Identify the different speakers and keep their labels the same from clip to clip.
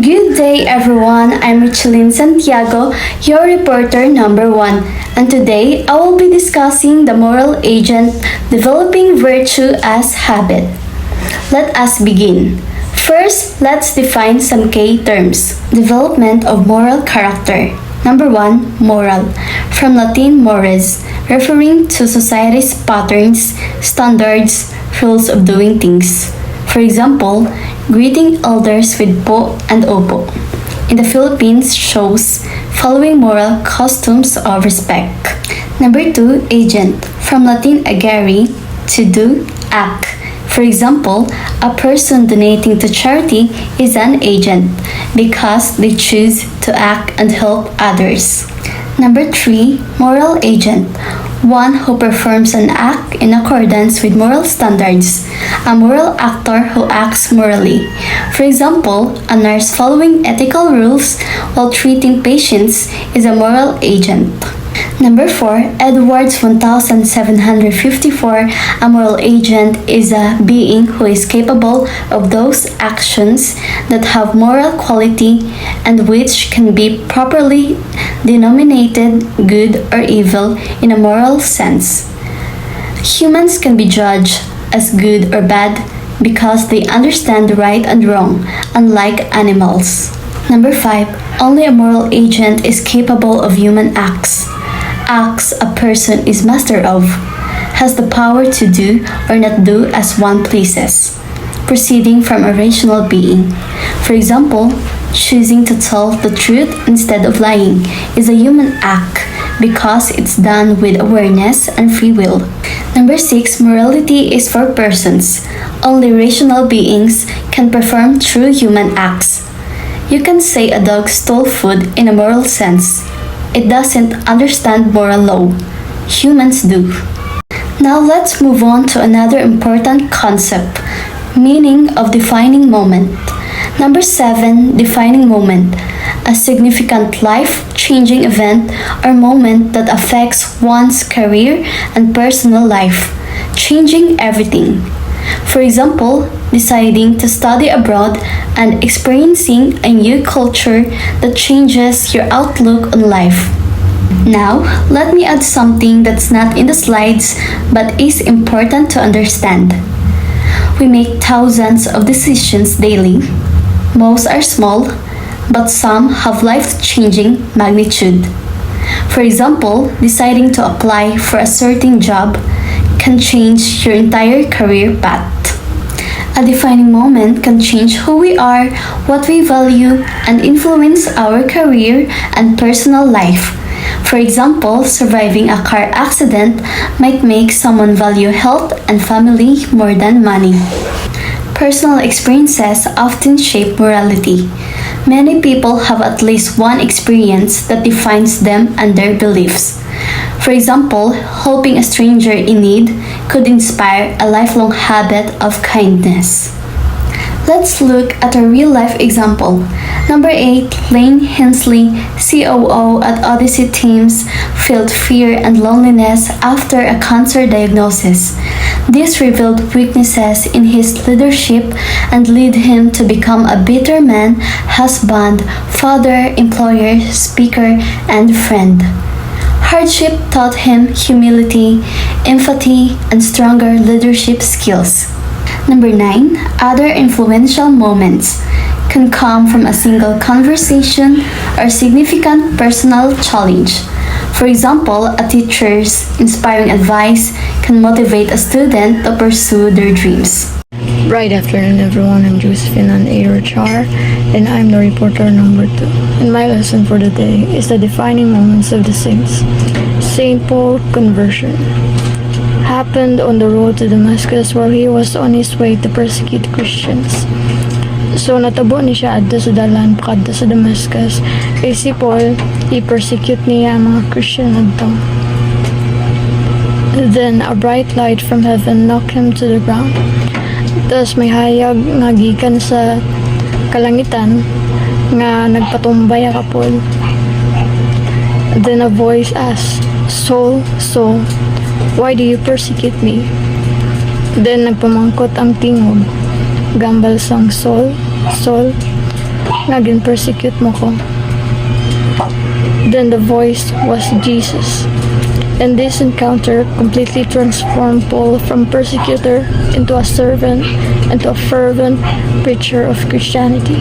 Speaker 1: Good day, everyone. I'm Richelyn Santiago, your reporter number one, and today I will be discussing the moral agent developing virtue as habit. Let us begin. First, let's define some key terms. Development of moral character. Number one, moral. From Latin mores, referring to society's patterns, standards, rules of doing things. For example, greeting elders with po and opo. In the Philippines shows following moral customs of respect. Number two, agent. From Latin agere, to do, act. For example, a person donating to charity is an agent because they choose to act and help others. Number three, moral agent. One who performs an act in accordance with moral standards. A moral actor who acts morally. For example, a nurse following ethical rules while treating patients is a moral agent. Number 4, Edwards 1754, a moral agent is a being who is capable of those actions that have moral quality and which can be properly denominated good or evil in a moral sense. Humans can be judged as good or bad because they understand right and wrong, unlike animals. Number 5, only a moral agent is capable of human acts. Acts a person is master of, has the power to do or not do as one pleases, proceeding from a rational being. For example, choosing to tell the truth instead of lying is a human act because it's done with awareness and free will. Number 6, morality is for persons. Only rational beings can perform true human acts. You can say a dog stole food in a moral sense. It doesn't understand moral law. Humans do. Now let's move on to another important concept, meaning of defining moment. Number 7, defining moment. A significant life-changing event or moment that affects one's career and personal life, changing everything. For example, deciding to study abroad and experiencing a new culture that changes your outlook on life. Now, let me add something that's not in the slides but is important to understand. We make thousands of decisions daily. Most are small, but some have life-changing magnitude. For example, deciding to apply for a certain job can change your entire career path. A defining moment can change who we are, what we value, and influence our career and personal life. For example, surviving a car accident might make someone value health and family more than money. Personal experiences often shape morality. Many people have at least one experience that defines them and their beliefs. For example, helping a stranger in need could inspire a lifelong habit of kindness. Let's look at a real-life example. Number 8, Lane Hensley, COO at Odyssey Teams, felt fear and loneliness after a cancer diagnosis. This revealed weaknesses in his leadership and led him to become a bitter man, husband, father, employer, speaker, and friend. Hardship taught him humility, empathy, and stronger leadership skills. Number 9, other influential moments can come from a single conversation or significant personal challenge. For example, a teacher's inspiring advice can motivate a student to pursue their dreams.
Speaker 2: Right afternoon, everyone. I'm Josephine Arochar, and I'm the reporter number 2. And my lesson for the day is the defining moments of the saints. Saint Paul conversion happened on the road to Damascus where he was on his way to persecute Christians. So natabo ni siya adto sa dalan pakadto sa Damascus. Kay si Paul, i-persecute niya ang mga Christian adto. Then a bright light from heaven knocked him to the ground. Tapos may hayag nga gikan sa kalangitan nga nagpatumbay ka Paul. Then a voice asked, Saul, Saul, why do you persecute me? Then nagpamangkot ang tingog. Gambal sang Saul, Saul, nga gin-persecute mo ko. Then the voice was Jesus. And this encounter completely transformed Paul from persecutor into a servant and to a fervent preacher of Christianity.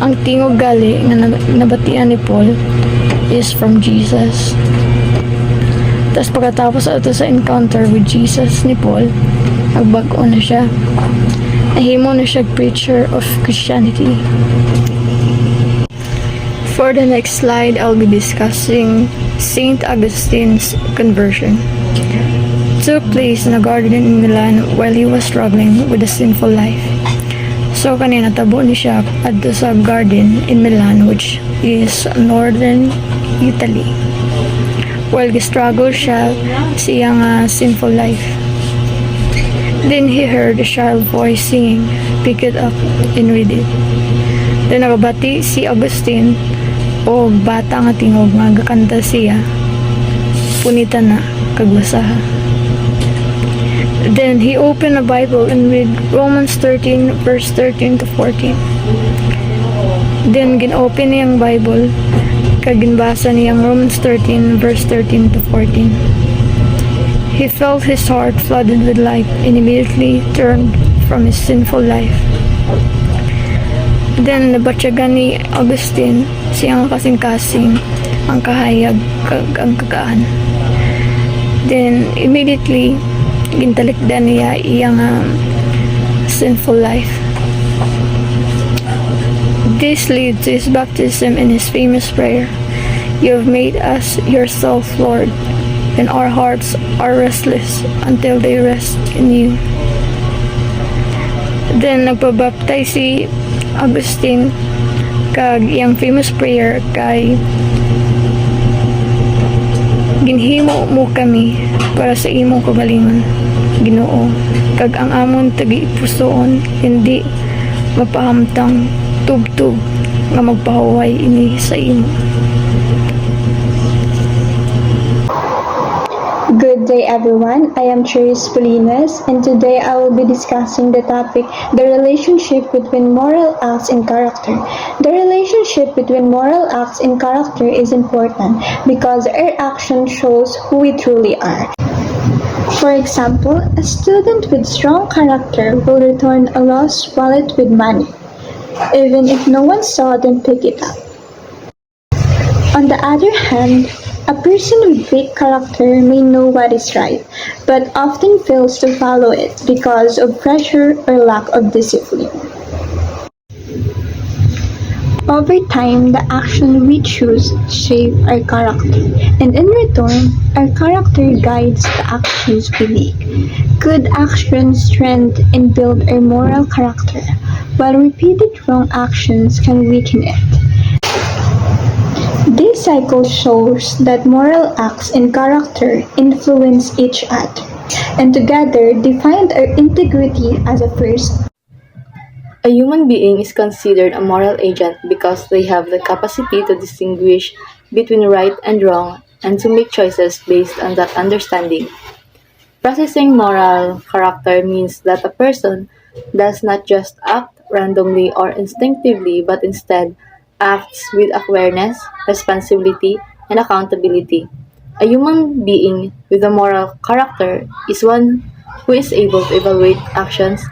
Speaker 2: Ang tingog gali nga nabatian ni Paul is from Jesus. Tapos pagkatapos ito sa encounter with Jesus ni Paul, nagbago na siya. Nahimo na siya preacher of Christianity. For the next slide, I'll be discussing Saint Augustine's conversion. It took place in a garden in Milan while he was struggling with a sinful life. So kanina tabo ni siya adto sa garden in Milan, which is northern Italy. While gistruggle siya sa iyang sinful life. Then he heard a child voice singing, "Pick it up and read it." Then nakabati si Augustine o bata nga tingog nga gakanta siya, punita na kagbasaha. Then he opened the Bible and read Romans 13 verse 13 to 14. Then gin-open niyang Bible kag ginbasa niyang Romans 13 verse 13 to 14. He felt his heart flooded with light and immediately turned from his sinful life. Then nabatyagan ni Augustine siyang kasing-kasing ang kahayag kag ang kagaan. Then immediately gintalikdan niya iyang sinful life. This leads to his baptism and his famous prayer, "You have made us yourself, Lord, and our hearts are restless until they rest in you." Then nagpabaptize si Augustine kag iyang famous prayer kay, "Ginhimo mo kami para sa imong kagalingon, Ginoo, kag ang amon tagipusoon hindi mapahamtang tubtub nga magpahuway ini sa imo."
Speaker 3: Good day everyone, I am Cherise Polinas and today I will be discussing the topic, the relationship between moral acts and character. The relationship between moral acts and character is important because our action shows who we truly are. For example, a student with strong character will return a lost wallet with money, even if no one saw them pick it up. On the other hand, a person with weak character may know what is right, but often fails to follow it because of pressure or lack of discipline. Over time, the action we choose shape our character, and in return, our character guides the actions we make. Good actions strengthen and build our moral character, while repeated wrong actions can weaken it. This cycle shows that moral acts and character influence each other, and together define our integrity as a person.
Speaker 4: A human being is considered a moral agent because they have the capacity to distinguish between right and wrong and to make choices based on that understanding. Processing moral character means that a person does not just act randomly or instinctively but instead acts with awareness, responsibility, and accountability. A human being with a moral character is one who is able to evaluate actions,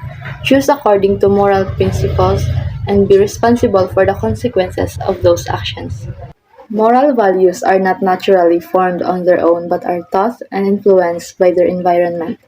Speaker 4: choose according to moral principles, and be responsible for the consequences of those actions. Moral values are not naturally formed on their own but are taught and influenced by their environment.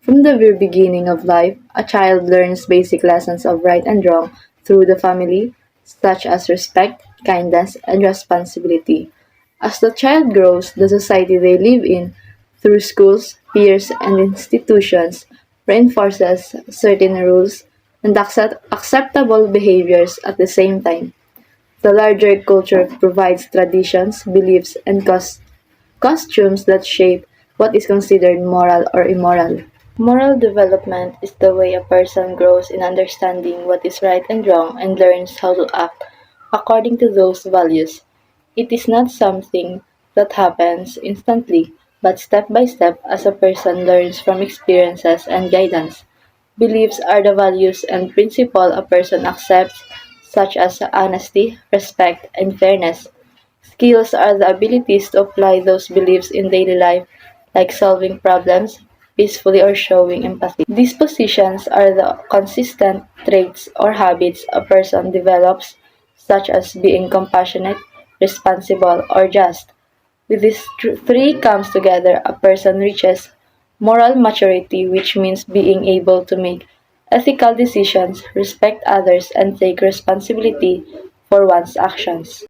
Speaker 4: From the very beginning of life, a child learns basic lessons of right and wrong through the family, such as respect, kindness, and responsibility. As the child grows, the society they live in, through schools, peers, and institutions, reinforces certain rules and acceptable behaviors at the same time. The larger culture provides traditions, beliefs, and costumes that shape what is considered moral or immoral. Moral development is the way a person grows in understanding what is right and wrong and learns how to act according to those values. It is not something that happens instantly, but step by step as a person learns from experiences and guidance. Beliefs are the values and principles a person accepts, such as honesty, respect, and fairness. Skills are the abilities to apply those beliefs in daily life, like solving problems peacefully or showing empathy. Dispositions are the consistent traits or habits a person develops, such as being compassionate, responsible, or just. With these three comes together, a person reaches moral maturity, which means being able to make ethical decisions, respect others, and take responsibility for one's actions.